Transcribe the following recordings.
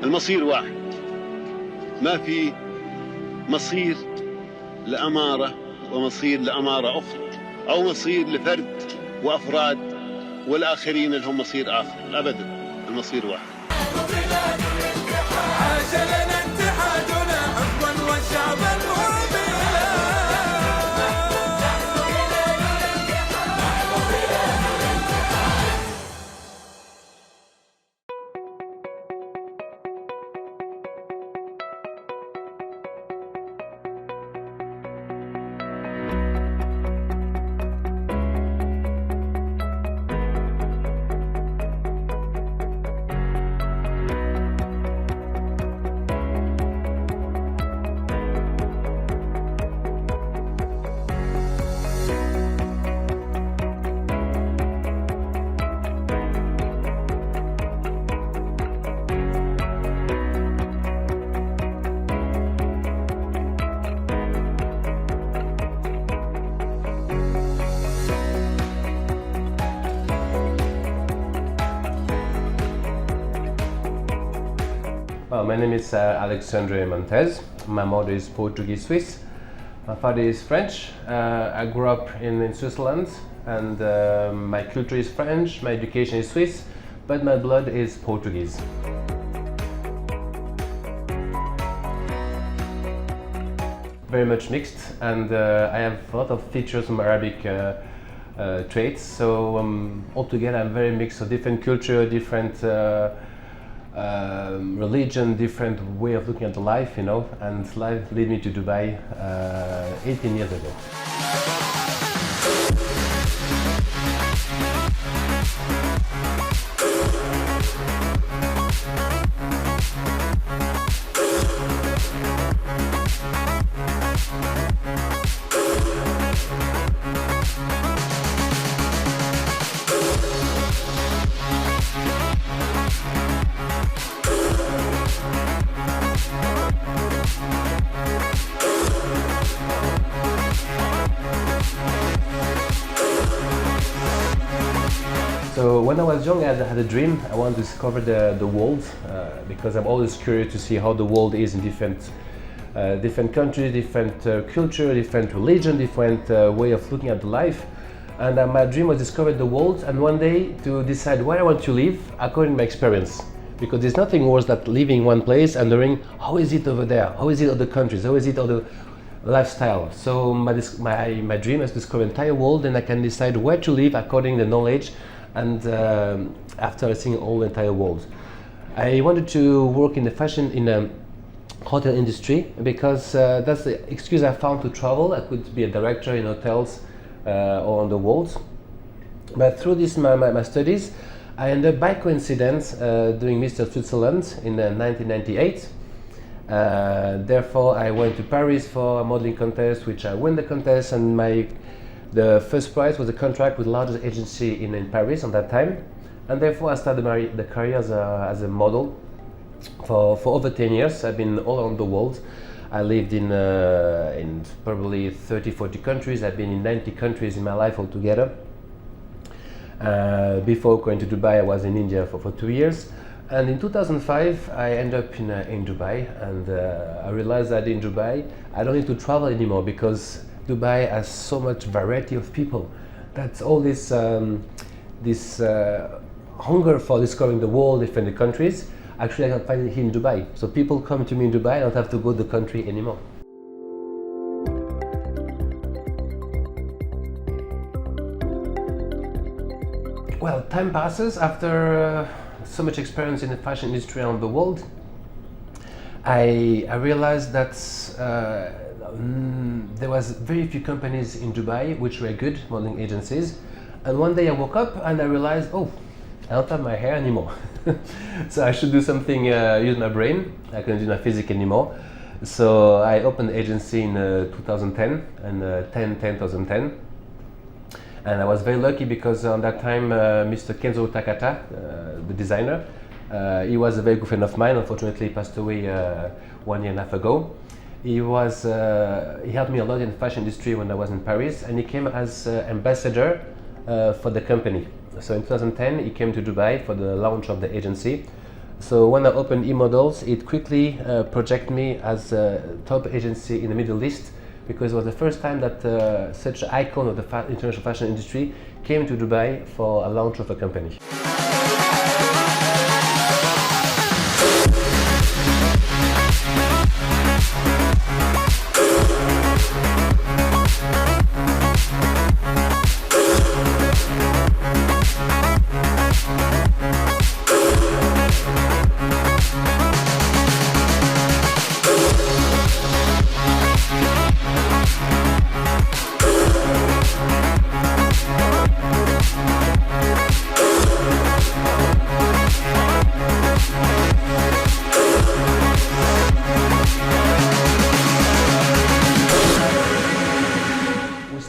المصير واحد، ما في مصير لأمارة ومصير لأمارة أخرى، أو مصير لفرد وأفراد والآخرين اللي هم مصير آخر، أبدا، المصير واحد. عاش لنا اتحادنا حبا والشعب Well, my name is Alexandre Montez. My mother is Portuguese Swiss. My father is French. I grew up in Switzerland, and my culture is French, my education is Swiss, but my blood is Portuguese. Very much mixed, and I have a lot of features from Arabic traits, so altogether I'm very mixed of different culture, different religion, different way of looking at the life, you know, and life led me to Dubai 18 years ago. So when I was young, I had a dream. I wanted to discover the world because I'm always curious to see how the world is in different countries, different culture, different religion, different way of looking at the life. And my dream was to discover the world, and one day to decide where I want to live according to my experience. Because there's nothing worse than living in one place and wondering how is it over there, how is it other countries, how is it other lifestyle. So my dream is to discover the entire world, and I can decide where to live according to the knowledge and after seeing all the entire world. I wanted to work in the fashion, in the hotel industry, because that's the excuse I found to travel. I could be a director in hotels all on the world. But through this my studies, I ended up by coincidence doing Mr. Switzerland in 1998. Therefore I went to Paris for a modeling contest, which I won the contest, and the first prize was a contract with the largest agency in Paris on that time, and therefore I started the career as a model for over 10 years. I've been all around the world. I lived in probably 30-40 countries. I've been in 90 countries in my life altogether. Before going to Dubai, I was in India for 2 years, and in 2005 I ended up in Dubai, and I realized that in Dubai I don't need to travel anymore, because Dubai has so much variety of people. That's all this hunger for discovering the world, different countries. Actually, I can find it here in Dubai. So people come to me in Dubai. I don't have to go to the country anymore. Well, time passes. After so much experience in the fashion industry around the world, I realized that there was very few companies in Dubai which were good modeling agencies, and one day I woke up and I realized, oh, I don't have my hair anymore. So I should do something, use my brain. I couldn't use my physique anymore. So I opened an agency in 2010, and 2010. And I was very lucky because on that time Mr. Kenzo Takata, the designer, he was a very good friend of mine. Unfortunately he passed away 1 year and a half ago. He helped me a lot in the fashion industry when I was in Paris, and he came as ambassador for the company. So in 2010 he came to Dubai for the launch of the agency, So when I opened eModels, it quickly projected me as a top agency in the Middle East, because it was the first time that such an icon of the international fashion industry came to Dubai for a launch of a company.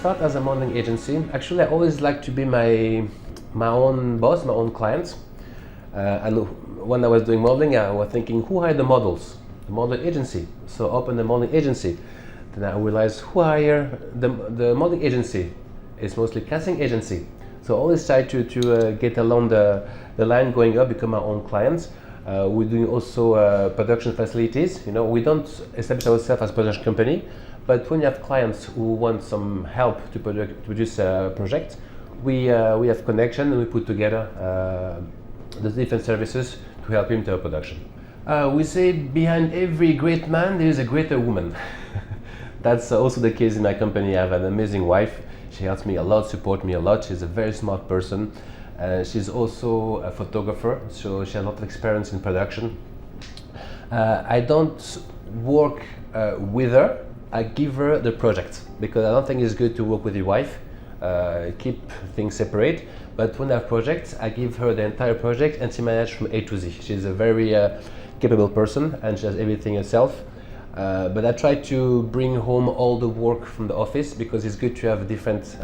Start as a modeling agency. Actually, I always like to be my own boss, my own client. And when I was doing modeling, I was thinking, who hired the models? The modeling agency. So open the modeling agency. Then I realized who hired the modeling agency. It's mostly casting agency. So I always try to get along the line going up, become our own clients. We're doing also production facilities. You know, we don't establish ourselves as a production company, but when you have clients who want some help to produce a project, we have connection and we put together the different services to help him to production. We say behind every great man there is a greater woman. That's also the case in my company. I have an amazing wife. She helps me a lot, supports me a lot. She's a very smart person. She's also a photographer, so she has a lot of experience in production. I don't work with her. I give her the project, because I don't think it's good to work with your wife, keep things separate. But when I have projects, I give her the entire project and she manages from A to Z. She's a very capable person and she does everything herself. But I try to bring home all the work from the office, because it's good to have a different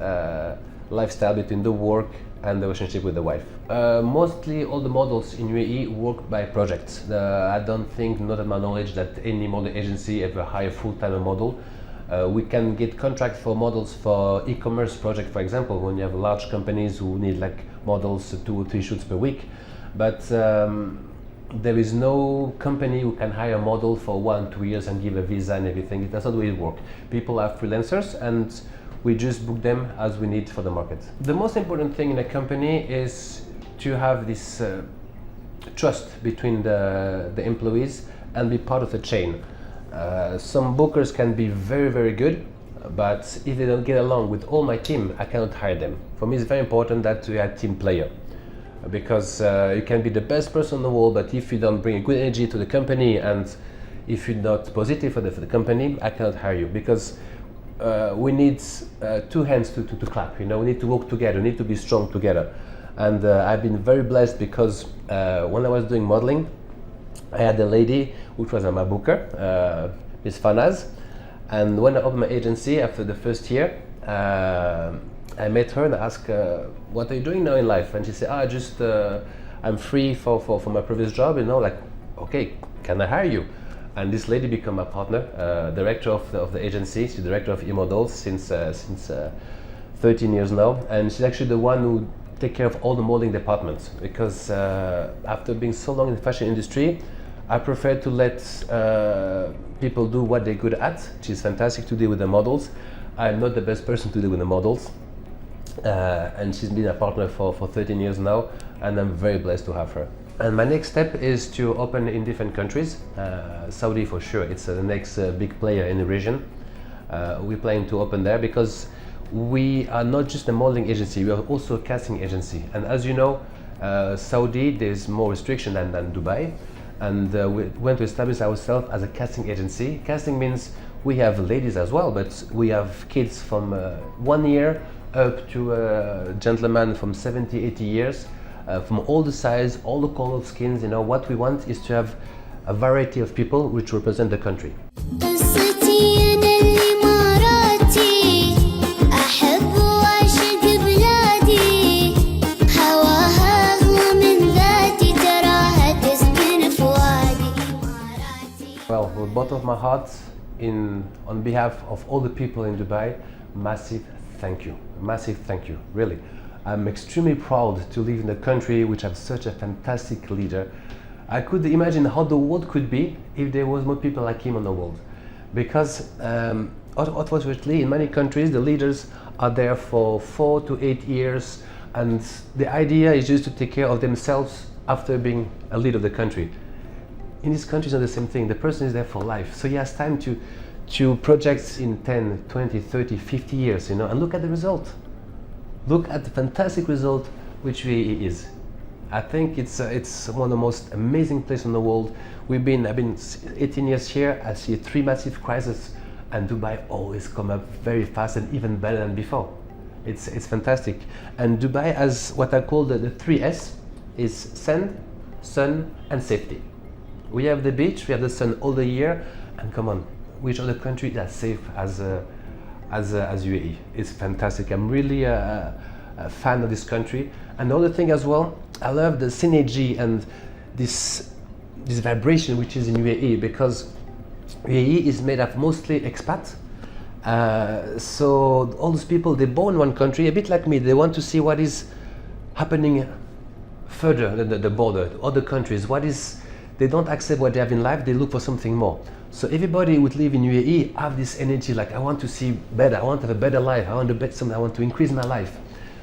lifestyle between the work and the relationship with the wife. Mostly all the models in UAE work by projects. I don't think, not at my knowledge, that any model agency ever hire full-time model. We can get contract for models for e-commerce project, for example, when you have large companies who need like models 2 or 3 shoots per week. But there is no company who can hire a model for 1-2 years and give a visa and everything. That's not the way it works. People are freelancers and we just book them as we need for the market. The most important thing in a company is to have this trust between the employees and be part of the chain. Some bookers can be very, very good, but if they don't get along with all my team, I cannot hire them. For me, it's very important that we are a team player, because you can be the best person in the world, but if you don't bring a good energy to the company and if you're not positive for the company, I cannot hire you, because we need 2 hands to clap. You know, we need to work together, we need to be strong together. And I've been very blessed, because when I was doing modeling, I had a lady which was my booker, Miss Fanaz, and when I opened my agency after the first year, I met her and I asked her, what are you doing now in life? And she said, I'm free for my previous job, you know, like, okay, can I hire you? And this lady became my partner, director of the agency. She's director of eModels since 13 years now, and she's actually the one who take care of all the modeling departments, because after being so long in the fashion industry, I prefer to let people do what they're good at. She's fantastic to deal with the models. I'm not the best person to deal with the models, and she's been a partner for 13 years now, and I'm very blessed to have her. And my next step is to open in different countries. Saudi for sure, it's the next big player in the region. We're planning to open there because we are not just a modeling agency, we are also a casting agency. And as you know, Saudi, there's more restriction than Dubai. And we want to establish ourselves as a casting agency. Casting means we have ladies as well, but we have kids from 1 year up to a gentleman from 70, 80 years. From all the size, all the color of skins, you know, what we want is to have a variety of people which represent the country. Well, with bottom of my heart, on behalf of all the people in Dubai, massive thank you, really. I'm extremely proud to live in a country which has such a fantastic leader. I could imagine how the world could be if there was more people like him on the world. Because unfortunately, in many countries, the leaders are there for 4 to 8 years, and the idea is just to take care of themselves after being a leader of the country. In this country, it's not the same thing. The person is there for life, so he has time to project in 10, 20, 30, 50 years, you know, and look at the result. Look at the fantastic result which UAE is. I think it's one of the most amazing places in the world. I've been 18 years here. I see 3 massive crises, and Dubai always come up very fast and even better than before. It's fantastic. And Dubai has what I call the 3S, is sand, sun, and safety. We have the beach, we have the sun all the year, and come on, which other country is as safe as UAE? It's fantastic. I'm really a fan of this country. And the other thing as well, I love the synergy and this vibration which is in UAE, because UAE is made of mostly expats. So all those people, they're born in one country, a bit like me. They want to see what is happening further than the border, other countries. They don't accept what they have in life, they look for something more. So everybody who would live in UAE have this energy, like I want to see better, I want to have a better life, I want to bet something, I want to increase my life.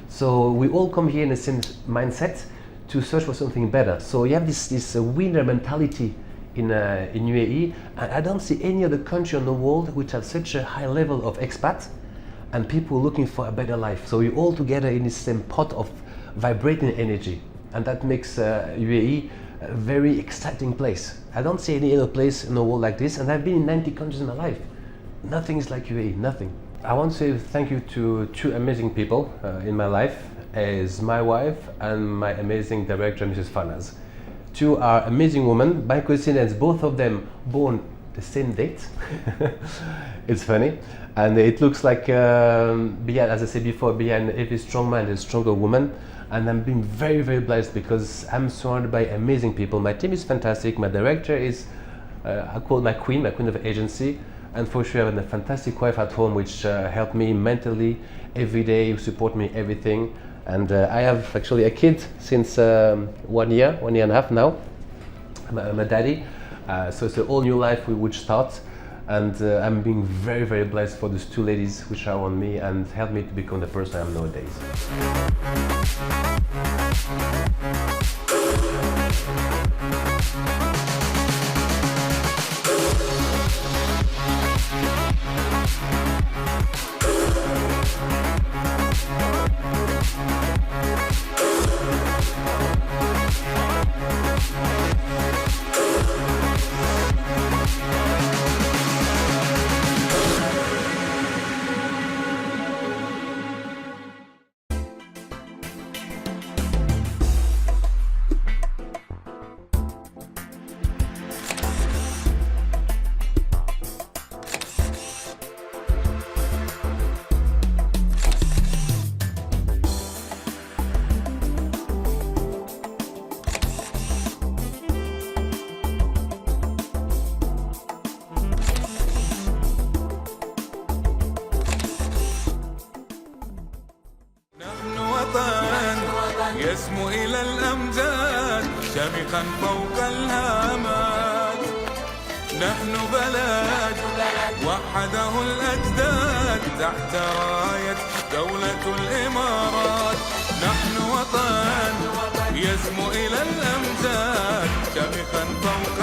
So we all come here in the same mindset to search for something better. So you have this winner mentality in UAE, and I don't see any other country in the world which has such a high level of expats and people looking for a better life. So we're all together in the same pot of vibrating energy, and that makes UAE a very exciting place. I don't see any other place in the world like this, and I've been in 90 countries in my life. Nothing is like UAE, nothing. I want to say thank you to 2 amazing people in my life, as my wife and my amazing director, Mrs. Farnaz. 2 are amazing women. By coincidence, both of them born the same date. It's funny. And it looks like, behind, as I said before, behind every strong man there's a stronger woman. And I'm being very, very blessed because I'm surrounded by amazing people. My team is fantastic. My director is, I call my queen of agency. And for sure, I have a fantastic wife at home, which helped me mentally every day, support me everything. And I have actually a kid since 1 year and a half now. I'm a daddy. So it's a whole new life which starts. And I'm being very, very blessed for these 2 ladies which are on me and help me to become the person I am nowadays. يسمو إلى الأمجاد شامخا فوق الهامات. نحن بلد وحده الأجداد تحت راية دولة الإمارات. نحن وطن يسمو إلى الأمجاد شامخا فوق